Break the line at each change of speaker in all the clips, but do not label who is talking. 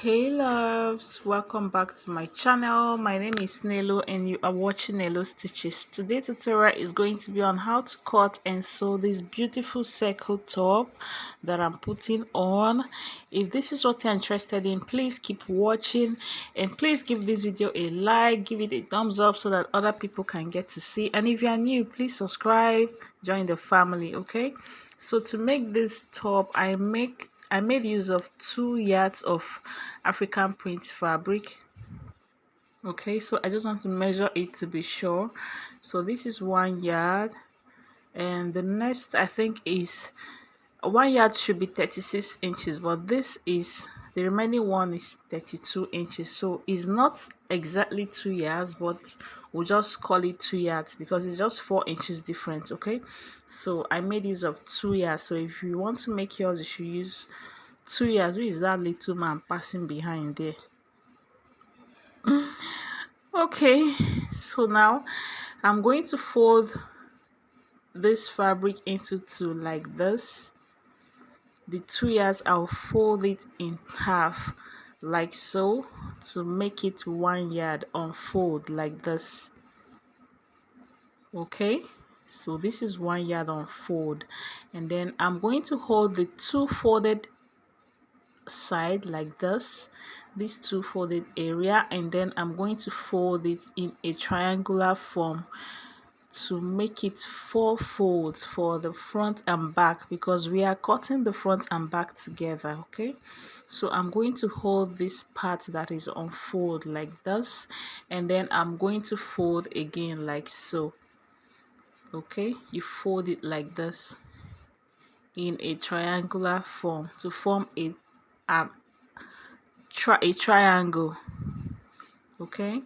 Hey loves, welcome back to my channel. My name is Nelo and you are watching Nelo Stitches. Today's tutorial is going to be on how to cut and sew this beautiful circle top that I'm putting on. If this is what you're interested in, please keep watching and please give this video a like, give it a thumbs up so that other people can get to see. And if you are new, please subscribe, join the family, okay? So to make this top, I made use of 2 yards of African print fabric. Okay, so I just want to measure it to be sure. So this is 1 yard, and the next I think is 1 yard should be 36 inches, but this is the remaining one is 32 inches. So it's not exactly 2 yards, but we'll just call it 2 yards because it's just 4 inches different. Okay, so I made use of 2 yards. So if you want to make yours, you should use 2 yards. Who is that little man passing behind there? Okay, so now I'm going to fold this fabric into two like this. The 2 yards, I'll fold it in half like so to make it 1 yard. Unfold like this. Okay, so this is 1 yard unfold, and then I'm going to hold the two folded side like this two folded area, and then I'm going to fold it in a triangular form to make it 4 folds for the front and back because we are cutting the front and back together. Okay, so I'm going to hold this part that is unfold like this, and then I'm going to fold again like so. Okay, you fold it like this in a triangular form to form a triangle. Okay,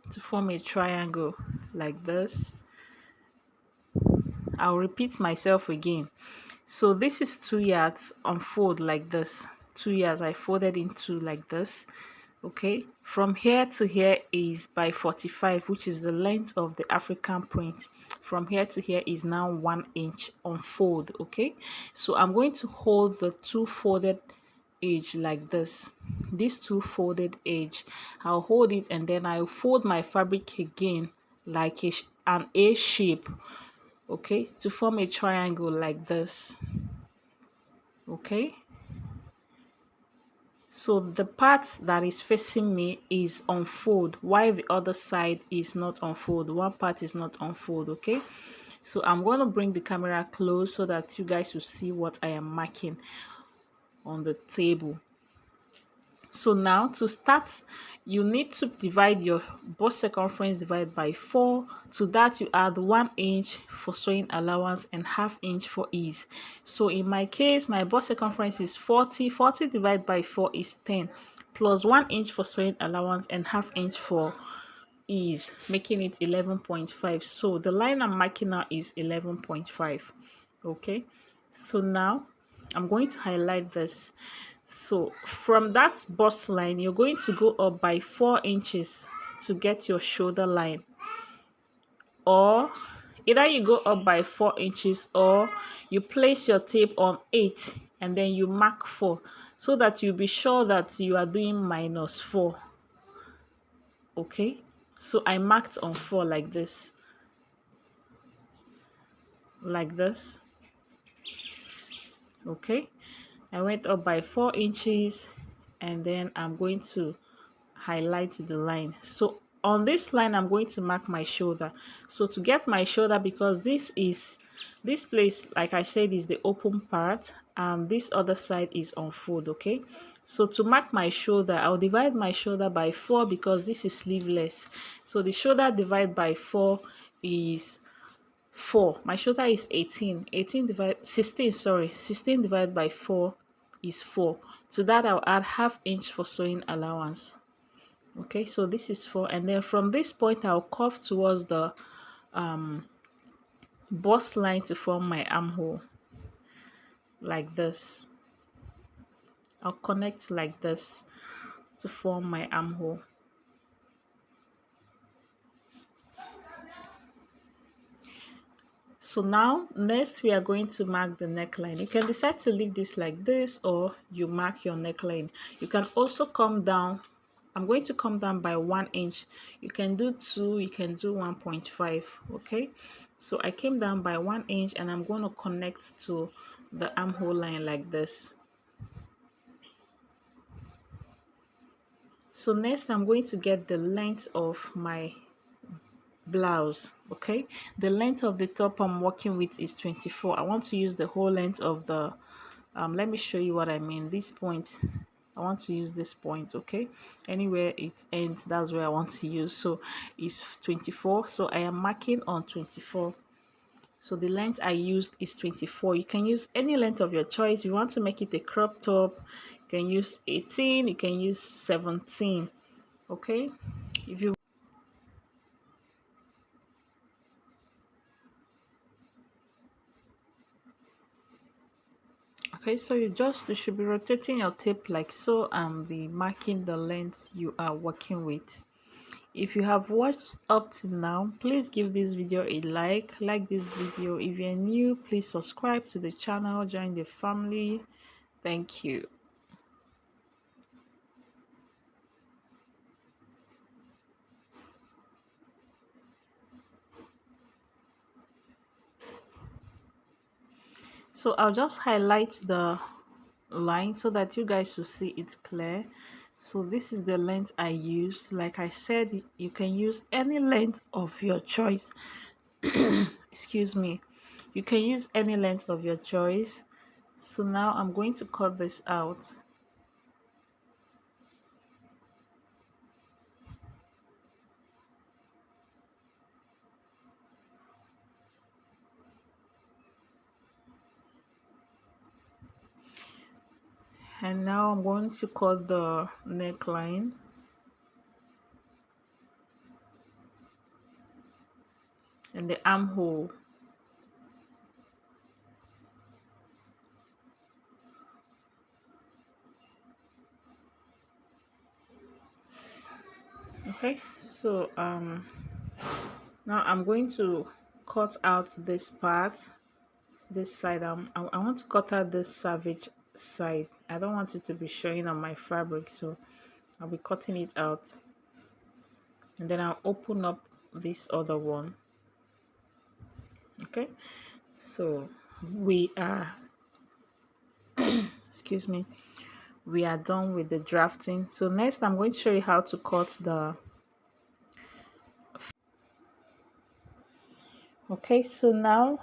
to form a triangle like this. I'll repeat myself again. So this is 2 yards, unfold like this. 2 yards I folded into like this. Okay, from here to here is by 45, which is the length of the African print. From here to here is now 1 inch unfold. Okay, so I'm going to hold the two folded edge like this. This two folded edge, I'll hold it, and then I'll fold my fabric again like an A shape. Okay, to form a triangle like this. Okay, so the part that is facing me is unfold while the other side is not unfold. One part is not unfold. Okay, so I'm going to bring the camera close so that you guys will see what I am marking on the table. So now to start, you need to divide your bust circumference divided by 4. To that you add 1 inch for sewing allowance and ½ inch for ease. So in my case, my bust circumference is 40. 40 divided by 4 is 10, plus 1 inch for sewing allowance and ½ inch for ease, making it 11.5. So the line I'm marking now is 11.5. Okay, so now I'm going to highlight this. So from that bust line, you're going to go up by 4 inches to get your shoulder line, or either you go up by 4 inches or you place your tape on 8 and then you mark 4 so that you'll be sure that you are doing -4. Okay, so I marked on 4 like this, okay. I went up by 4 inches, and then I'm going to highlight the line. So on this line, I'm going to mark my shoulder. So to get my shoulder, because this place, like I said, is the open part, and this other side is unfold. Okay, so to mark my shoulder, I'll divide my shoulder by 4 because this is sleeveless. So the shoulder divided by 4 is 4. My shoulder is 18. 16 divided by 4 is 4. To that I'll add ½ inch for sewing allowance. Okay, so this is 4, and then from this point I'll curve towards the bust line to form my armhole like this. I'll connect like this to form my armhole. So now next we are going to mark the neckline. You can decide to leave this like this or you mark your neckline. You can also come down. I'm going to come down by 1 inch. You can do 2, you can do 1.5. Okay, so I came down by 1 inch and I'm going to connect to the armhole line like this. So next I'm going to get the length of my blouse. Okay, the length of the top I'm working with is 24. I want to use the whole length of the let me show you what I mean. This point, I want to use this point. Okay, anywhere it ends, that's where I want to use. So it's 24, so I am marking on 24. So the length I used is 24. You can use any length of your choice. You want to make it a crop top, you can use 18, you can use 17. Okay, if you okay, so you should be rotating your tape like so and be marking the length you are working with. If you have watched up to now, please give this video a like this video. If you're new, please subscribe to the channel, join the family. Thank you. So I'll just highlight the line so that you guys will see it clear. So this is the length I used. Like I said, you can use any length of your choice. Excuse me, you can use any length of your choice. So now I'm going to cut this out. And now I'm going to cut the neckline. And the armhole. Okay, so now I'm going to cut out this part, this side. I want to cut out this savage side. I don't want it to be showing on my fabric, so I'll be cutting it out, and then I'll open up this other one. Okay, so we are excuse me, we are done with the drafting. So next I'm going to show you how to cut the okay. So now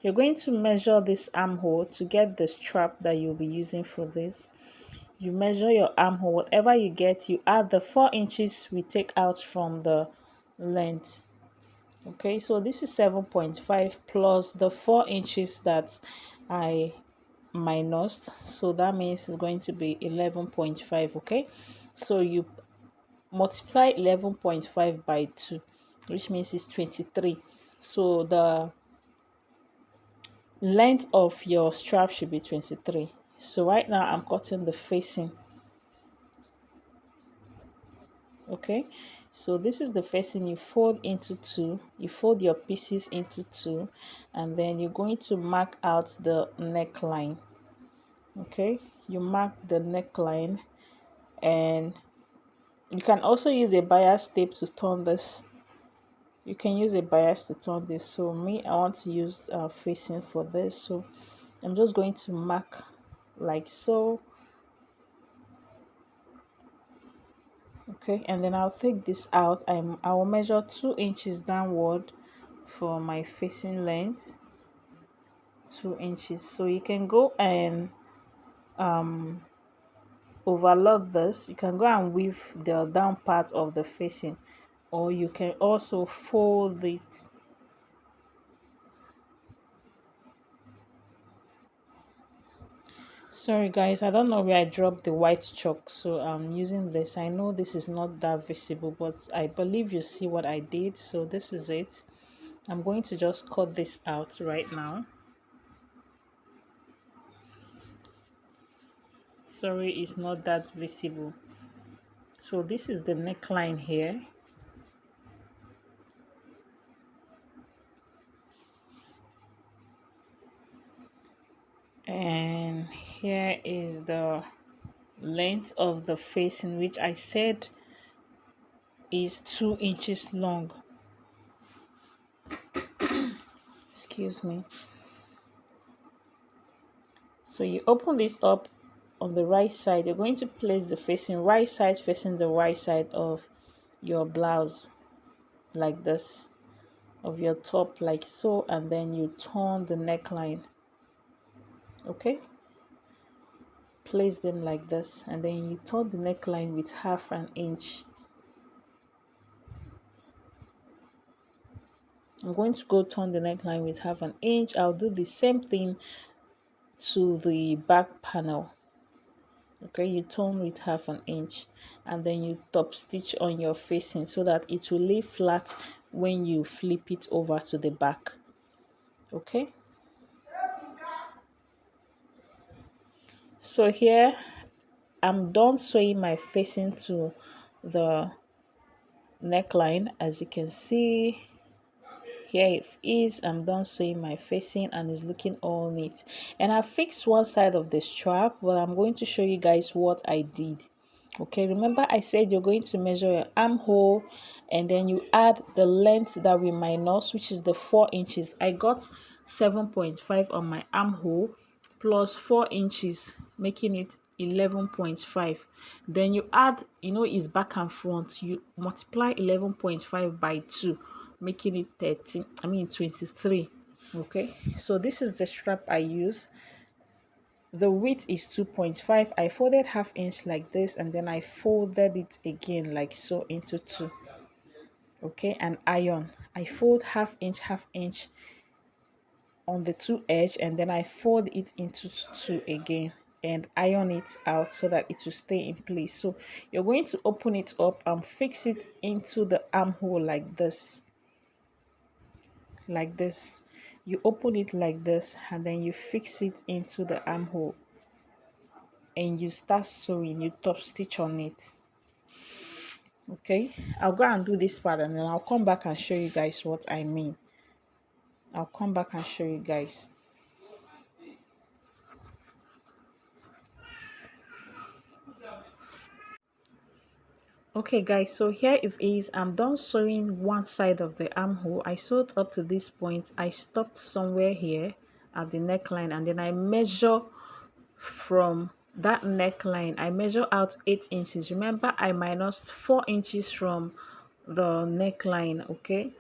you're going to measure this armhole to get the strap that you'll be using for this. You measure your armhole, whatever you get, you add the 4 inches we take out from the length. Okay, so this is 7.5 plus the 4 inches that I minused, so that means it's going to be 11.5. Okay, so you multiply 11.5 by 2, which means it's 23. So the length of your strap should be 23. So right now I'm cutting the facing. Okay, so this is the facing. You fold into 2, you fold your pieces into 2, and then you're going to mark out the neckline. Okay, you mark the neckline, and you can also use a bias tape to turn this. You can use a bias to turn this. So me, I want to use facing for this, so I'm just going to mark like so. Okay, and then I'll take this out. I will measure 2 inches downward for my facing length, 2 inches. So you can go and overlock this. You can go and weave the down part of the facing, or you can also fold it. Sorry guys, I don't know where I dropped the white chalk, so I'm using this. I know this is not that visible, but I believe you see what I did. So this is it. I'm going to just cut this out right now. Sorry, it's not that visible. So this is the neckline here. And here is the length of the facing, which I said is 2 inches long. Excuse me. So you open this up on the right side. You're going to place the facing right side facing the right side of your blouse, like this, of your top, like so, and then you turn the neckline. Okay, place them like this, and then you turn the neckline with 1/2 inch. I'm going to go turn the neckline with 1/2 inch. I'll do the same thing to the back panel. Okay, you turn with 1/2 inch, and then you top stitch on your facing so that it will lay flat when you flip it over to the back. Okay, so here I'm done sewing my facing to the neckline. As you can see, here it is. I'm done sewing my facing and it's looking all neat, and I fixed one side of the strap, but I'm going to show you guys what I did. Okay, remember I said you're going to measure your armhole, and then you add the length that we minus, which is the 4 inches. I got 7.5 on my armhole plus 4 inches, making it 11.5. Then you add, it's back and front, you multiply 11.5 by 2, making it 23. Okay, so this is the strap I use. The width is 2.5. I folded 1/2 inch like this, and then I folded it again like so into 2. Okay, and iron. I fold 1/2 inch 1/2 inch on the 2 edge, and then I fold it into 2 again and iron it out so that it will stay in place. So you're going to open it up and fix it into the armhole like this. Like this. You open it like this, and then you fix it into the armhole, and you start sewing. You top stitch on it. Okay, I'll go and do this part, and then I'll come back and show you guys what I mean. I'll come back and show you guys. Okay guys, so here it is. I'm done sewing one side of the armhole. I sewed up to this point. I stopped somewhere here at the neckline, and then I measure from that neckline. I measure out 8 inches. Remember, I minus 4 inches from the neckline. Okay,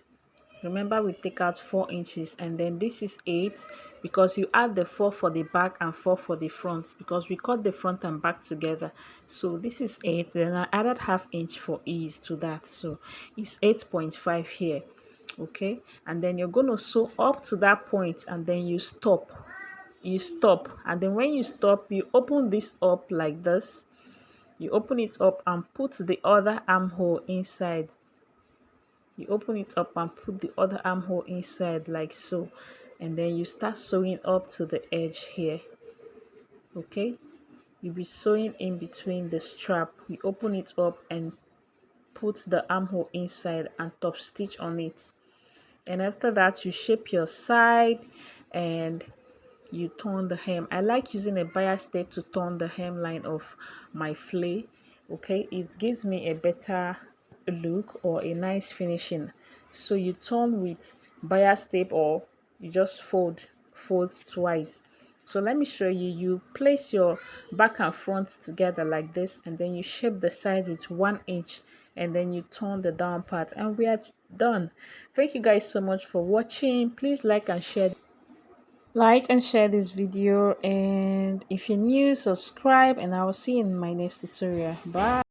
remember we take out 4 inches, and then this is 8, because you add the 4 for the back and 4 for the front, because we cut the front and back together. So this is 8, then I added 1/2 inch for ease to that, so it's 8.5 here. Okay, and then you're going to sew up to that point, and then you stop, and then when you stop, you open this up like this. You open it up and put the other armhole inside. You open it up and put the other armhole inside like so, and then you start sewing up to the edge here. Okay, you'll be sewing in between the strap. You open it up and put the armhole inside and top stitch on it, and after that you shape your side and you turn the hem. I like using a bias tape to turn the hemline of my flay. Okay, it gives me a better look or a nice finishing. So you turn with bias tape, or you just fold twice. So let me show you. You place your back and front together like this, and then you shape the side with 1 inch, and then you turn the down part, and we are done. Thank you guys so much for watching. Please like and share this video, and if you're new, subscribe, and I will see you in my next tutorial. Bye.